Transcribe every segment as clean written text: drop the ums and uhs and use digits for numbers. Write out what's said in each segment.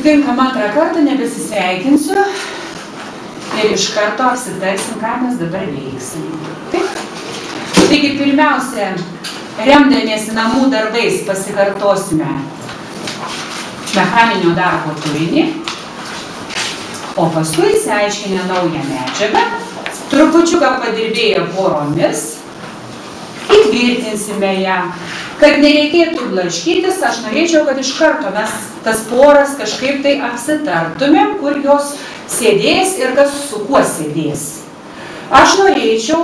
susitinkam antrą kartą, nebesisveikinsiu ir iš karto apsitarsim, ką mes dabar veiksim. Taip? Taigi, pirmiausia, remdamiesi namų darbais pasikartosime mechaninio darbo turinį, o paskui išsiaiškinę naują medžiagą, trupučiuką padirbėję poromis, įtvirtinsime ją. Kad nereikėtų blaškytis, aš norėčiau, kad iš karto mes tas poras kažkaip tai apsitartumėm, kur jos sėdės ir kas su kuo sėdės. Aš norėčiau,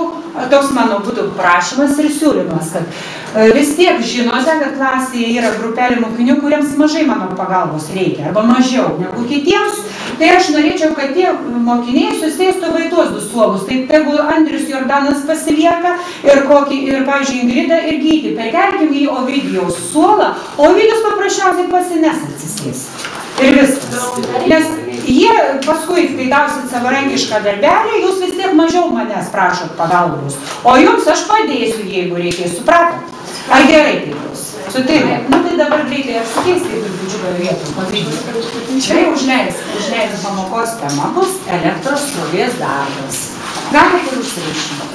toks mano būtų prašymas ir siūlymas, kad vis tiek žinote, kad klasėje yra grupelė mokinių, kuriems mažai mano pagalbos reikia, arba mažiau negu kitiems, tai aš norėčiau, kad tie mokiniai susėstų va į tuos du suolus. Tai tegul Andrius Jordanas pasilieka ir, pavyzdžiui, Ingrida ir Gyti. Perkelkim į Ovidijaus suolą, o Ovidijus paprasčiausiai pasines atsisės. Ir viskas. Nes jie paskui, kai gausit savarankišką darbelį, jūs vis tiek mažiau manęs prašot pagalbos. O jums aš padėsiu, jeigu reikės, supratot? Ar gerai taip bus? Sutikėt? Nu tai dabar greitai apsikeisti, trupučiuką vietų, pavyzdžiui. Čia užleis pamokos tema bus elektros srovės darbas. Galite ir užsirašyti.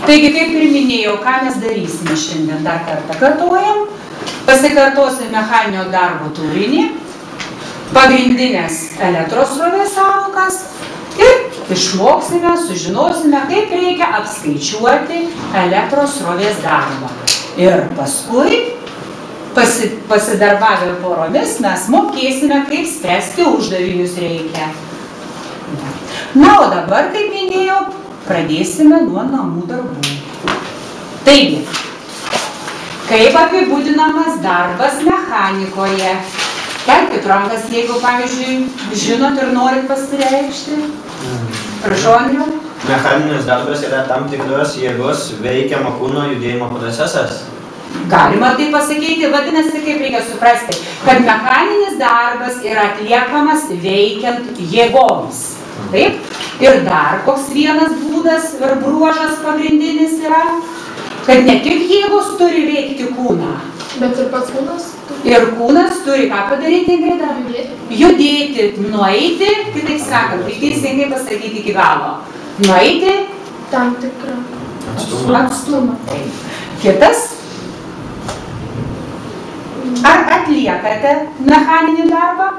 Taigi, kaip ir minėjau, ką mes darysime šiandien, dar kartą kartuojam, pasikartosim mechaninio darbo turinį, pagrindinės elektros srovės sąvokas ir išmoksime, sužinosime, kaip reikia apskaičiuoti elektros srovės darbą. Ir paskui, pasidarbavę poromis, mes mokėsime, kaip spręsti uždavinius reikia. Na, o dabar, kaip minėjau, pradėsime nuo namų darbų. Taigi, kaip apibūdinamas darbas mechanikoje? Kelkit rankas, jeigu, pavyzdžiui, žinot ir norit pasireikšti. Prašau, Andriu. Mechaninis darbas yra tam tikros jėgos veikiamo kūno judėjimo procesas. Galima tai pasakyti, vadinasi, kaip reikia suprasti, kad mechaninis darbas yra atliekamas veikiant jėgoms. Taip? Ir dar koks vienas būdas ir bruožas pagrindinis yra, kad ne tik jėgos turi veikti kūną. Bet ir pats kūnas? Ir kūnas turi ką padaryti, Ingrida? Judėti, nueiti, kitaip sakant, teisingai pasakyti iki galo. Nueiti tam tikrą atstumą. Kitas? Ar atliekate mechaninį darbą?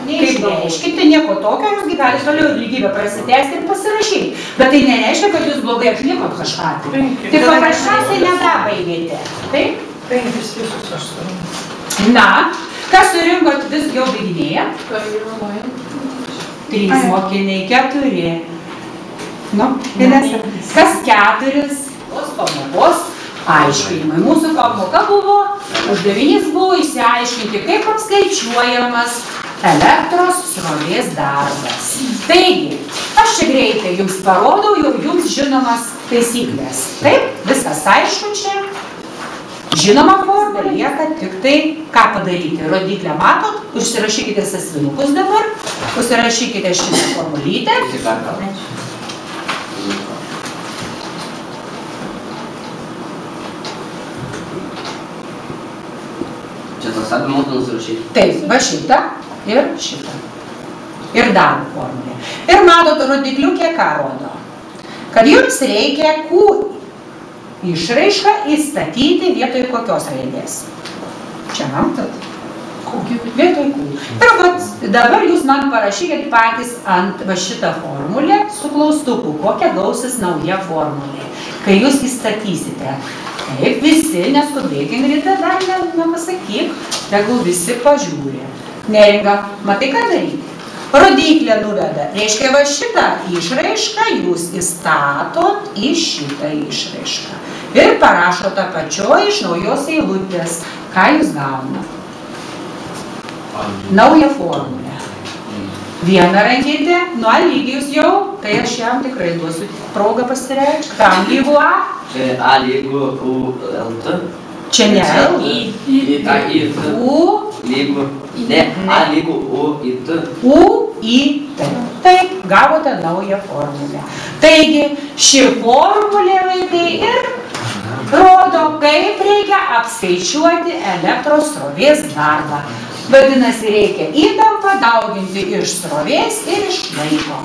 Neišreiškite nieko tokio, jūs galite toliau lygybę prasitęsti ir pasirašyti. Bet tai nereiškia, kad jūs blogai atlikot kažką. Tai paprasčiausiai nedabaigėte. Taip? 5 visus 8. Na, kas surinkot vis jau baiginėje? 3 mokiniai, 4. Nu, kas 4? Tos pamokos aiškinimai. Mūsų pamoka buvo, uždavinys buvo išsiaiškinti, kaip apskaičiuojamas elektros srovės darbas. Taigi, aš čia greitai jums parodau, jau jums žinomas taisyklės. Taip, viskas aišku čia. Žinoma formą, lieka tik tai, ką padaryti. Rodiklę matot, užsirašykite sąsiuvinukus dabar, užsirašykite šitą formulytę. Čia tas abi mūsų nusirašyti. Taip, va šitą ir šitą. Ir darbo formulė. Ir matot, rodikliukė ką rodo? Kad jums reikia Q išraišką įstatyti vietoj kokios raidės. Čia matot? Vietoj Q. Ir vat, dabar jūs man parašykit patys ant va šitą formulę su klaustuku, kokia gausis nauja formulė. Kai jūs įstatysite. Taip, visi, neskubėk, Ingrida, dar nepasakyk, tegul visi pažiūrė. Neringa, matai ką daryti? Rodiklę nuveda. Reiškia, va šitą išraišką jūs įstatot į šitą išraišką. Ir parašo tą pačioj iš naujos eilutės. Ką jūs gauna? Naują formulę. Vieną rankytę, nuo lygijus jau, tai aš jam tikrai duosiu progą pasireikšti. Kam lygu A? Čia A lygu U L T. Čia ne L. I. U. Lygu. Ne, A lygu U I T. U. į T. Taip, gavote naują formulę. Taigi, ši formulė, vaikai, ir rodo, kaip reikia apskaičiuoti elektros srovės darbą. Vadinasi, reikia įtampą dauginti iš srovės ir iš laiko.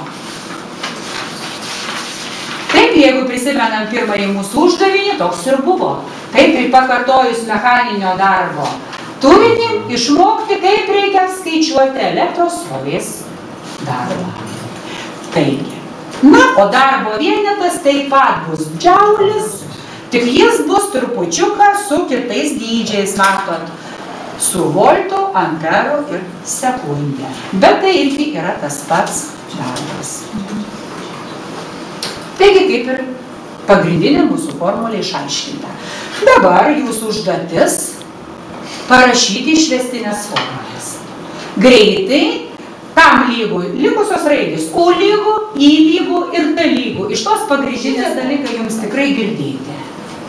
Taip, jeigu prisimenam pirmąjį mūsų uždavinį, toks ir buvo. Taip, ir pakartojus mechaninio darbo turinį, išmokti, kaip reikia skaičiuoti elektros srovės darbą. Taigi, o darbo vienetas taip pat bus džaulis, tik jis bus trupučiuką su kitais dydžiais, matot, su voltu, amperu ir sekundę. Bet tai irgi yra tas pats darbas. Taigi, kaip ir pagrindinė mūsų formulė išaiškinta. Dabar jūsų užduotis parašyti išvestinės formulės. Greitai, tam lygų, likusios raidės, U lygų, I lygų ir D lygų. Iš tos pagrindinės dalykai jums tikrai girdėti.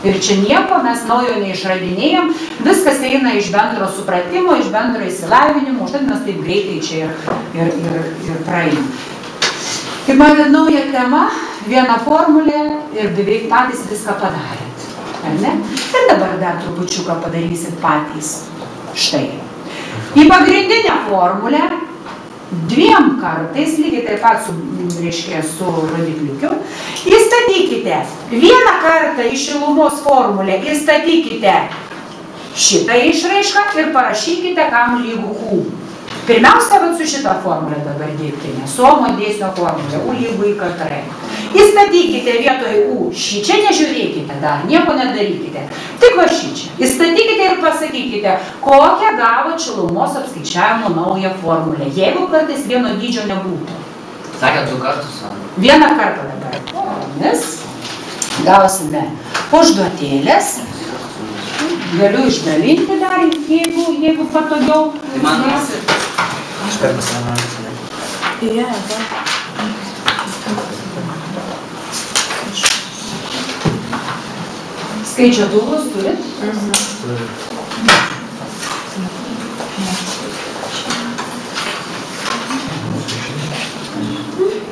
Ir čia nieko mes naujo neišradinėjom, viskas eina iš bendro supratimo, iš bendro įsilavinimo, užtat mes taip greitai čia ir praeim. Kaip matėt, nauja tema, viena formulė ir beveik patys viską padarėt. Ar ne? Ir dabar dar trupučiuką padarysit patys. Štai. Į pagrindinę formulę dviem kartais, lygiai taip pat su rodikliukiu, įstatykite vieną kartą į šilumos formulę, įstatykite šitą išraišką ir parašykite, kam lygų U. Pirmiausia, su šitą formulę dabar dirbkime, su Omo dėsnio formulę, U lygų I kartą R. Įstatykite vietoj U, šį čia nežiūrėkite dar, nieko nedarykite, tik va šį čia. Įstatykite ir pasakykite, kokią gavot šilumos apskaičiavimo naują formulę, jeigu kartais vieno dydžio nebūtų. Sakė, 2 kartus. Vieną kartą dabar. Mes gausime užduotėlės. Galiu išdalinti dar, jeigu patogiau. Tai man Aš per pasaulį. Skaičiuotuvus turit?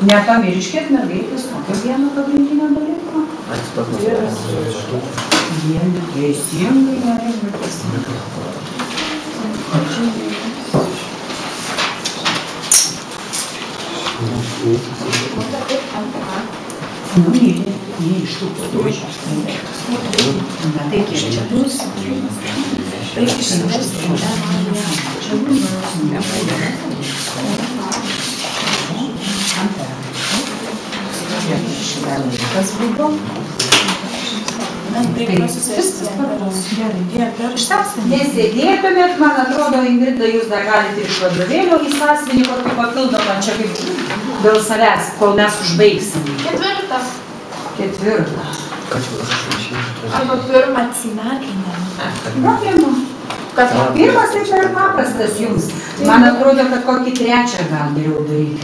Nepamirškit, mergaitės, kokio vieno pagrindinio dalyko. Viena teisingai, nereikia teisingai. Iš tų patočių. Na, tai kiek čia bus? Tai kas buvo? Nesėdėtumėt, man atrodo, Ingrida, jūs dar galite iš vadovėlio į sąsiuvinį kokį papildomą, čia kaip dėl savęs, kol mes užbaigsim. Ketvirtą. Arba pirmą atsimerkinę. Pirmas tai čia ir paprastas jums. Man atrodo, kad kokį trečią gal geriau daryti.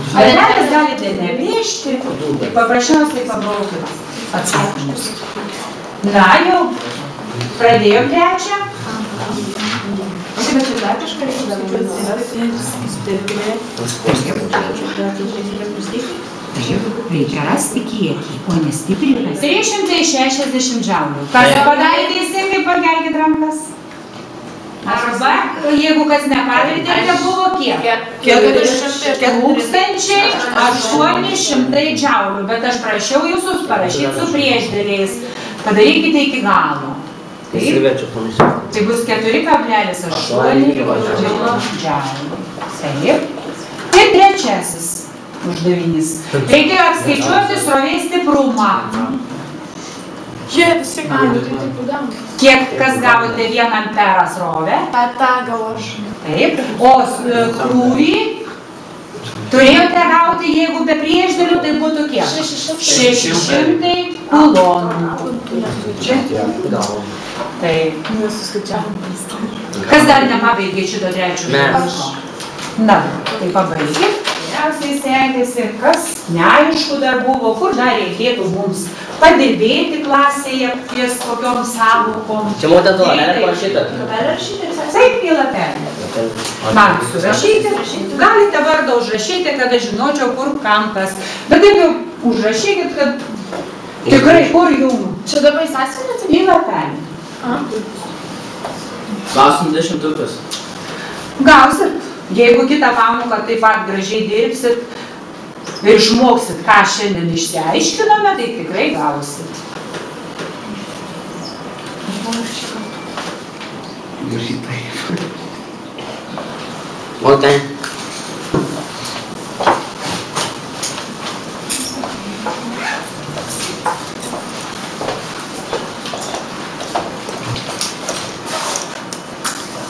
Dalelės galite nebrėžti, paprasčiausiai pabraukit atsakymus. Na, jau pradėjom trečią. Bet jūs dar kažką reikia rasti kiekį, o nestipriai. 360 džaulių. Kas padarė teisingai, pakelkit rankas. Arba, jeigu kas nepadarėte, buvo kiek? 4800 džaulių, bet aš prašiau jūsų parašyti su priešdėliais. Padarykite iki galo. Tai bus 4,8 džaulių. Taip. Ir trečiasis uždavinys. Reikėjo apskaičiuoti srovės stiprumą. Kiek kas gavote 1 amperą srovę? Tą gavau aš. Taip. O krūvį turėjote gauti, jeigu be priešdėlių, tai būtų kiek? 600 kulonų. Taip. Kas dar nepabaigė šito trečio dalyko? Na, tai pabaigė. Geriausiai sekėsi, kas neaišku dar buvo, kur dar reikėtų mums padirbėti klasėje ties kokiom sąvokom. Čia motė to, parašyta. Taip, į lapelį. Man surašyti, galite vardą užrašyti, kad aš žinočiau, kur kampas. Bet taip jau užrašykit, kad tikrai kur jum. Čia dabar į sąsiuvinį? Į lapelį. Gausim 10. Gausit, jeigu kitą pamoką taip pat gražiai dirbsit ir išmoksit, ką šiandien išsiaiškinome, tai tikrai gausit. Motė.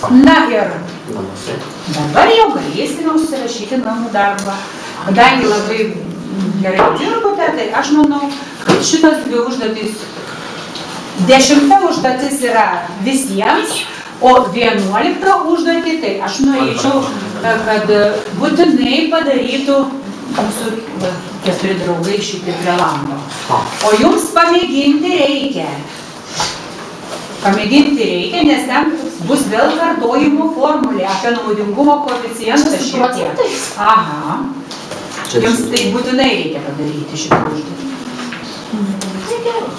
Na ir dabar jau galėsime užsirašyti namų darbą. Kadangi labai gerai dirbote, tai aš manau, kad šitas dvi užduotys, 10 užduotis yra visiems, o 11 užduotį, tai aš norėčiau, kad būtinai padarytų mūsų 4 draugai šitie prie lango. O jums pamėginti reikia. Nes ten bus vėl kartojimo formulė apie naudingumo koeficientą šiek tiek. Aha. Jums tai būtinai reikia padaryti šitą užduotį.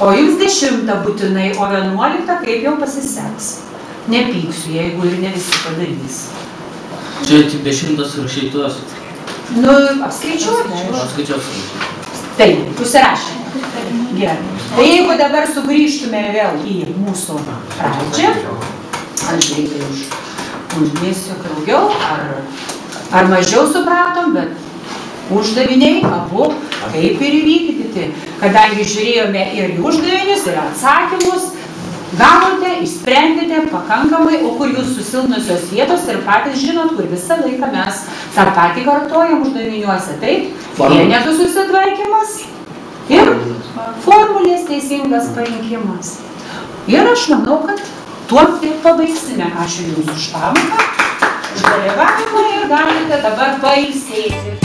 O jums 10 būtinai, o 11 kaip jau pasiseks. Nepyksiu, jeigu ir ne visi padarys. Čia tik 10 surašytos. Nu, apskaičiuoti. Apskaičiuoti. Taip, užsirašėme. Gerai. Tai jeigu dabar sugrįžtume vėl į mūsų pradžią, aš greitai uždėsiu daugiau, ar mažiau supratom, bet uždaviniai abu kaip ir įvykdyti. Kadangi žiūrėjome ir į uždavinius, ir atsakymus, gavote, išsprendėte pakankamai, o kur jūsų silpnosios vietos ir patys žinot, kur visą laiką mes tą patį kartojam uždaviniuose. Taip, vienetų susitvarkymas ir formulės teisingas parinkimas. Ir aš manau, kad tuo taip pabaigsime. Ačiū jums už pamoką, už dalyvavimą ir galite dabar pailsėti.